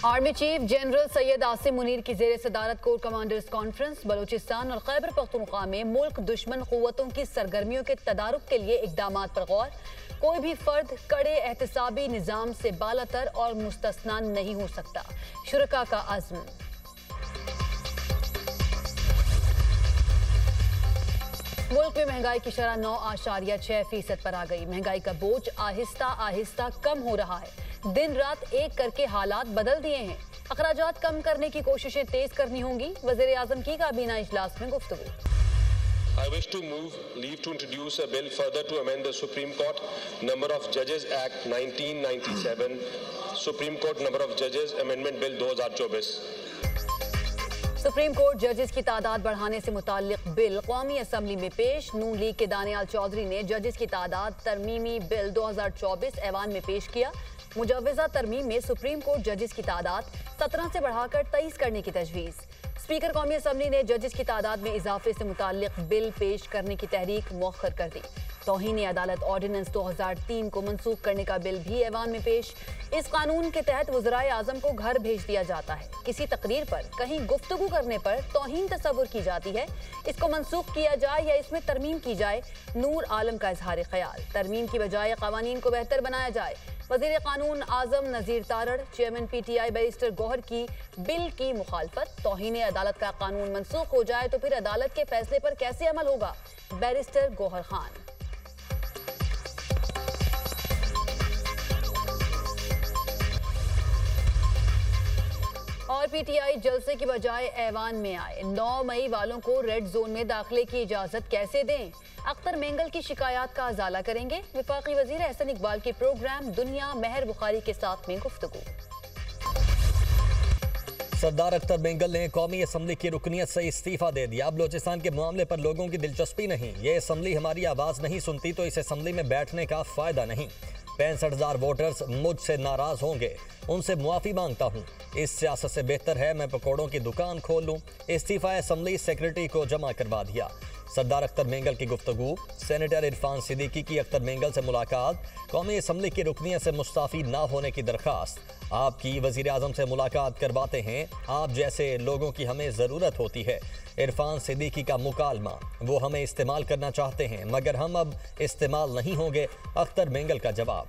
Army chief general Syed Asim Munir की जेर सदारत कोर कमांडर्स कॉन्फ्रेंस बलूचिस्तान और खैबर पख्तूनख्वा में मुल्क दुश्मन कुव्वतों की सरगर्मियों के तदारुक के लिए इकदामात पर गौर। कोई भी फर्द कड़े एहतसाबी निजाम से बालातर और मुस्तस्ना नहीं हो सकता, शुरका का अज़्म। मुल्क में महंगाई की शरह 9.6% पर आ गई। महंगाई का बोझ आहिस्ता आहिस्ता कम हो रहा है। दिन रात एक करके हालात बदल दिए हैं। अखराजात कम करने की कोशिशें तेज करनी होंगी। वज़ीर आज़म की काबीना इजलास में गुफ्तगू। I wish to move leave to introduce a bill further to amend the Supreme Court Number of Judges Act 1997, Supreme Court Number of Judges Amendment Bill 2024। Supreme court जजेस की तादाद बढ़ाने से मुताल्लिक बिल कौमी असम्बली में पेश। नून लीग के दानियाल चौधरी ने जजेस की तादाद तरमीमी बिल 2024 ऐवान में पेश किया। मुजव्वज़ा तरमीम में सुप्रीम कोर्ट जजेस की तादाद 17 से बढ़ाकर 23 करने की तजवीज़। स्पीकर कौमी असम्बली ने जजेस की तादाद में इजाफे से मुताल्लिक बिल पेश करने की तहरीक मौखर कर दी। तौहीन अदालत ऑर्डिनेंस 2003 को मनसूख करने का बिल भी ऐवान में पेश। इस कानून के तहत वज़राए आज़म को घर भेज दिया जाता है। किसी तकरीर पर कहीं गुफ्तगू करने पर तौहीन तस्वुर की जाती है। इसको मनसूख किया जाए या इसमें तरमीम की जाए। नूर आलम का इजहार ख्याल, तरमीम की बजाय कवानीन को बेहतर बनाया जाए। वज़ीर कानून आज़म Nazir Tarar, chairman PTI barrister Gohar की बिल की मुखालफत। तौहीन अदालत का कानून मनसूख हो जाए तो फिर अदालत के फैसले पर कैसे अमल होगा, बैरिस्टर गौहर खान। और PTI जलसे की बजाय ऐवान में आए। 9 मई वालों को रेड जोन में दाखिले की इजाजत कैसे दें, अख्तर मेंगल की शिकायत का अजाला करेंगे। वफाकी वजीर एहसन इकबाल के प्रोग्राम दुनिया महर बुखारी के साथ में गुफ्तगू। सरदार अख्तर मेंगल ने कौमी असम्बली की रुकनियत से इस्तीफा दे दिया। बलोचिस्तान के मामले पर लोगों की दिलचस्पी नहीं। ये असम्बली हमारी आवाज़ नहीं सुनती तो इस असम्बली में बैठने का फ़ायदा नहीं। 65,000 वोटर्स मुझसे नाराज़ होंगे, उनसे मुआफ़ी मांगता हूँ। इस सियासत से बेहतर है मैं पकौड़ों की दुकान खोल लूँ। इस्तीफ़ा असम्बली सेक्रेटरी को जमा करवा दिया। सरदार अख्तर मेंगल की गुफ्तगू। सेनेटर इरफान सिद्दीकी की अख्तर मेंगल से मुलाकात। कौमी असम्बली की रुकनियत से मुस्ताफ़ी ना होने की दरख्वास्त। आपकी वज़ीर आज़म से मुलाकात करवाते हैं, आप जैसे लोगों की हमें ज़रूरत होती है। इरफान सिद्दीकी का मुकालमा, वो हमें इस्तेमाल करना चाहते हैं मगर हम अब इस्तेमाल नहीं होंगे। अख्तर मेंगल का जवाब।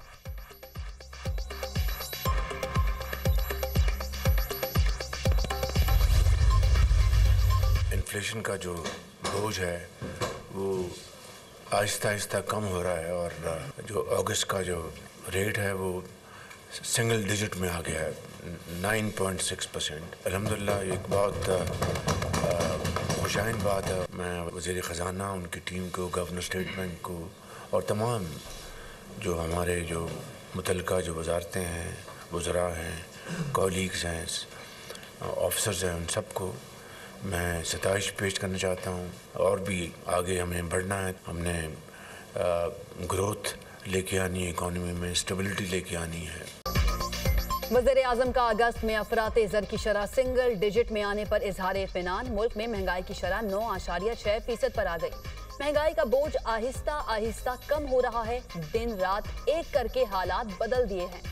इन्फ्लेशन का जो बोझ है वो आहिस्ता आहिस्ता कम हो रहा है और जो अगस्त का जो रेट है वो सिंगल डिजिट में आ गया है, 9.6%। अल्हम्दुलिल्लाह एक बहुत खुशाइन बात है। मैं वज़ीर ख़जाना, उनकी टीम को, गवर्नर स्टेट बैंक को और तमाम जो हमारे जो मुतल्लिका जो वजारतें हैं, वज़रा हैं, कॉलीग्स हैं, ऑफिसर्स हैं, उन सबको मैं सताइश पेश करना चाहता हूँ। और भी आगे हमें बढ़ना है। हमने ग्रोथ लेके आनी है, इकॉनमी में स्टेबिलिटी लेके आनी है। वज़ीर आज़म का अगस्त में अफराते ज़र की शरह सिंगल डिजिट में आने पर इजहार इत्मीनान। मुल्क में महंगाई की शरह 9.6% पर आ गई। महंगाई का बोझ आहिस्ता आहिस्ता कम हो रहा है। दिन रात एक करके हालात बदल दिए हैं।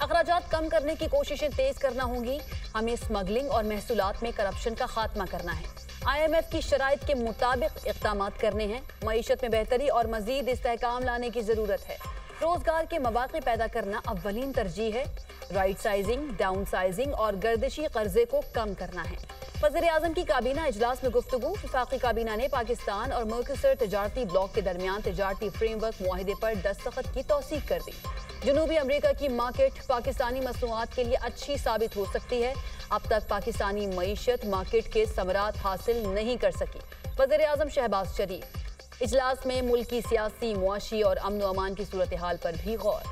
अखराजात कम करने की कोशिशें तेज करना होंगी। हमें स्मगलिंग और महसूलात में करप्शन का खात्मा करना है। IMF की शराइत के मुताबिक इक़दामात करने हैं। मईशत में बेहतरी और मजीद इस्तेहकाम लाने की ज़रूरत है। रोजगार के मौक़े पैदा करना अव्वलीन तरजीह है। राइट साइजिंग, डाउन साइजिंग और गर्दिशी कर्जे को कम करना है। वज़ीर आज़म की काबीना इजलास में गुफ्तगू। वफाकी काबीना ने पाकिस्तान और मुर्कसर तजारती ब्लॉक के दरमियान तजारती फ्रेमवर्क मुआहिदे पर दस्तखत की तौसीक कर दी। जनूबी अमरीका की मार्केट पाकिस्तानी मसनूआत के लिए अच्छी साबित हो सकती है। अब तक पाकिस्तानी मईशत मार्केट के समरात हासिल नहीं कर सकी। वज़ीर आज़म शहबाज शरीफ। इजलास में मुल्की सियासी, मुआशी और अमन व अमान की सूरत हाल पर भी गौर।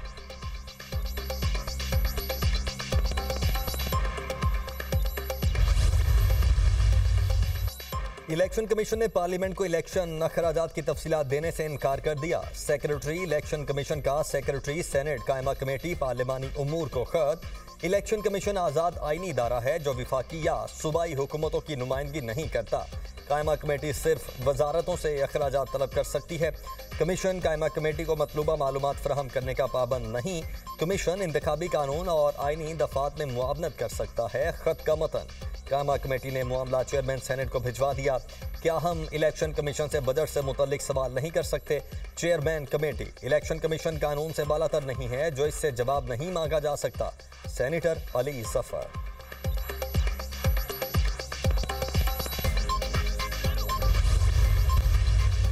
इलेक्शन कमीशन ने पार्लियामेंट को इलेक्शन अखराजात की तफसीलात देने से इनकार कर दिया। सेक्रेटरी इलेक्शन कमीशन का सेक्रेटरी सेनेट कायमा कमेटी पार्लिमानी उमूर को खत। इलेक्शन कमीशन आज़ाद आईनी इदारा है जो विफाकी या सूबाई हुकूमतों की नुमाइंदगी नहीं करता। कायमा कमेटी सिर्फ वजारतों से अखराजात तलब कर सकती है। कमीशन कायमा कमेटी को मतलूबा मालूमात फराहम करने का पाबंद नहीं। कमीशन इंतखाबी कानून और आईनी दफात में मुआवनत कर सकता है। खत का मतन कायमा कमेटी ने मामला चेयरमैन सेनेट को भिजवा दिया। क्या हम इलेक्शन कमीशन से बजट से मुतल्लिक सवाल नहीं कर सकते? चेयरमैन कमेटी इलेक्शन कमीशन कानून से बालातर नहीं है जो इससे जवाब नहीं मांगा जा सकता। सेनेटर अली सफर।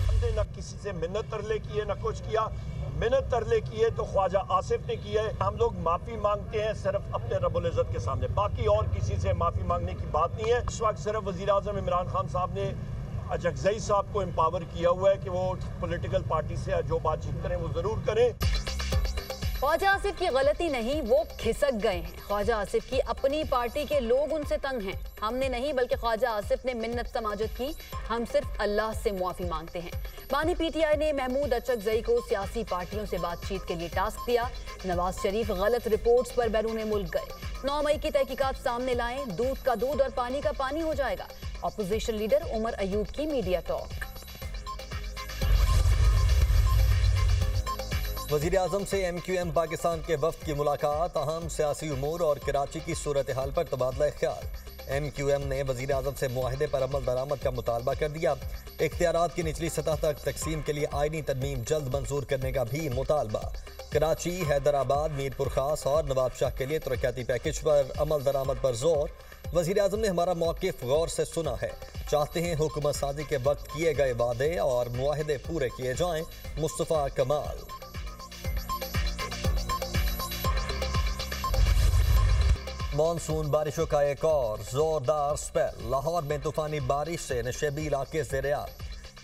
हमने न किसी से मिन्नत तरले की है न कुछ किया। मिन्नत तरले की है तो ख्वाजा आसिफ ने की है। हम लोग माफी मांगते हैं सिर्फ अपने रब्बुल इज़्ज़त के सामने, बाकी और किसी से माफी मांगने की बात नहीं है। इस वक्त सिर्फ वज़ीर आज़म इमरान खान साहब ने अजगज़ई साहब को एम्पावर किया हुआ है कि वो पॉलिटिकल पार्टी से जो बातचीत करें वो जरूर करें। ख्वाजा आसिफ की गलती नहीं, वो खिसक गए हैं। ख्वाजा आसिफ की अपनी पार्टी के लोग उनसे तंग हैं। हमने नहीं बल्कि ख्वाजा आसिफ ने मिन्नत समाजत की। हम सिर्फ अल्लाह से मुआफी मांगते हैं। बानी पीटीआई ने महमूद अचकजई को सियासी पार्टियों से बातचीत के लिए टास्क दिया। नवाज शरीफ गलत रिपोर्ट्स पर बैरून मुल्क गए। 9 मई की तहकीकात सामने लाएं, दूध का दूध और पानी का पानी हो जाएगा। अपोजिशन लीडर उमर अयूब की मीडिया टॉक। वज़ीर आज़म से MQM पाकिस्तान के वफ्द की मुलाकात। अहम सियासी उमूर और कराची की सूरत हाल पर तबादला ख्याल। MQM ने वज़ीर आज़म से मुआहदे पर अमल दरामद का मुतालबा कर दिया। इख्तियारात की निचली सतह तक तकसीम के लिए आईनी तरमीम जल्द मंजूर करने का भी मुतालबा। कराची, हैदराबाद, मीरपुर खास और नवाबशाह के लिए तरक्याती पैकेज पर अमल दरामद पर जोर। वज़ीर आज़म ने हमारा मौक़िफ़ गौर से सुना है। चाहते हैं हुकूमत साजी के वक्त किए गए वादे और मुआहदे पूरे किए जाएं। मुस्तफ़ा कमाल। मॉनसून बारिशों का एक और जोरदार स्पेल। लाहौर में तूफानी बारिश से नशेबी इलाके ज़ेर-ए-आब।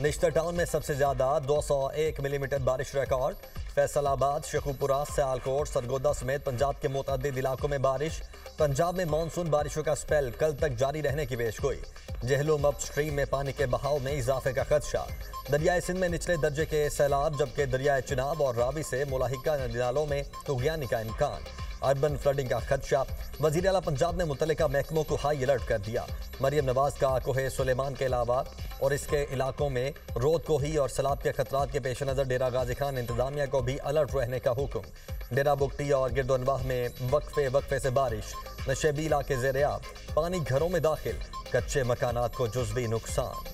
निश्तर टाउन में सबसे ज़्यादा 201 मिलीमीटर बारिश रिकॉर्ड। फैसलाबाद, शेखुपुरा, सियालकोट, सरगोदा समेत पंजाब के मुतअद्दिद इलाकों में बारिश। पंजाब में मॉनसून बारिशों का स्पेल कल तक जारी रहने की पेशगोई। जहलुम अप स्ट्रीम में पानी के बहाव में इजाफे का खदशा। दरियाए सिंध में निचले दर्जे के सैलाब, जबकि दरियाए चिनाब और रावी से मुलाहिका नालों में तुग़यानी का इम्कान। अर्बन फ्लडिंग का खदशा। वज़ीर आला पंजाब ने मुतल्लिका महकमों को हाई अलर्ट कर दिया। मरियम नवाज का कोहे सुलेमान के अलावा और इसके इलाकों में रोद कोही और सैलाब के खतरात के पेश नज़र डेरा गाजी खान इंतजामिया को भी अलर्ट रहने का हुक्म। डेरा बुगटी और गिरदोनवाह में वक्फे से बारिश। नशेबी इलाके ज़ेर-ए-आब। पानी घरों में दाखिल। कच्चे मकानात को जुज़वी नुकसान।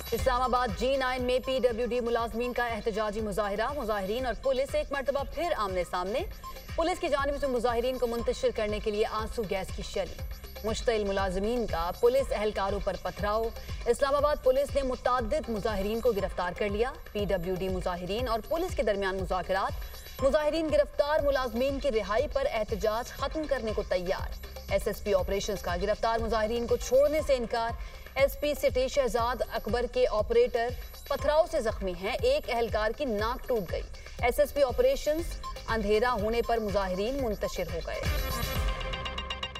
इस्लामाबाद G9 में PWD मुलाजमीन का एहतजाजी मुजाहिरा। मुजाहिरीन और पुलिस एक मरतबा फिर आमने सामने। पुलिस की जानिब से मुजाहिरीन को मुंतशिर करने के लिए आंसू गैस की शैली। मुश्तिल मुलाजमीन का पुलिस एहलकारों पर पथराव। इस्लामाबाद पुलिस ने मुताद्दिद मुजाहिरीन को गिरफ्तार कर लिया। PWD मुजाहिरीन और पुलिस के दरमियान मुज़ाकरात। मुजाहिरीन गिरफ्तार मुलाजमीन की रिहाई पर एहतजाज खत्म करने को तैयार। SSP ऑपरेशंस का गिरफ्तार मुजाहिरीन को छोड़ने से इनकार। SP सिटी शहजाद अकबर के ऑपरेटर पथराव से जख्मी हैं। एक एहलकार की नाक टूट गई। SSP ऑपरेशंस अंधेरा होने पर मुजाहिरीन मुंतशिर हो गए।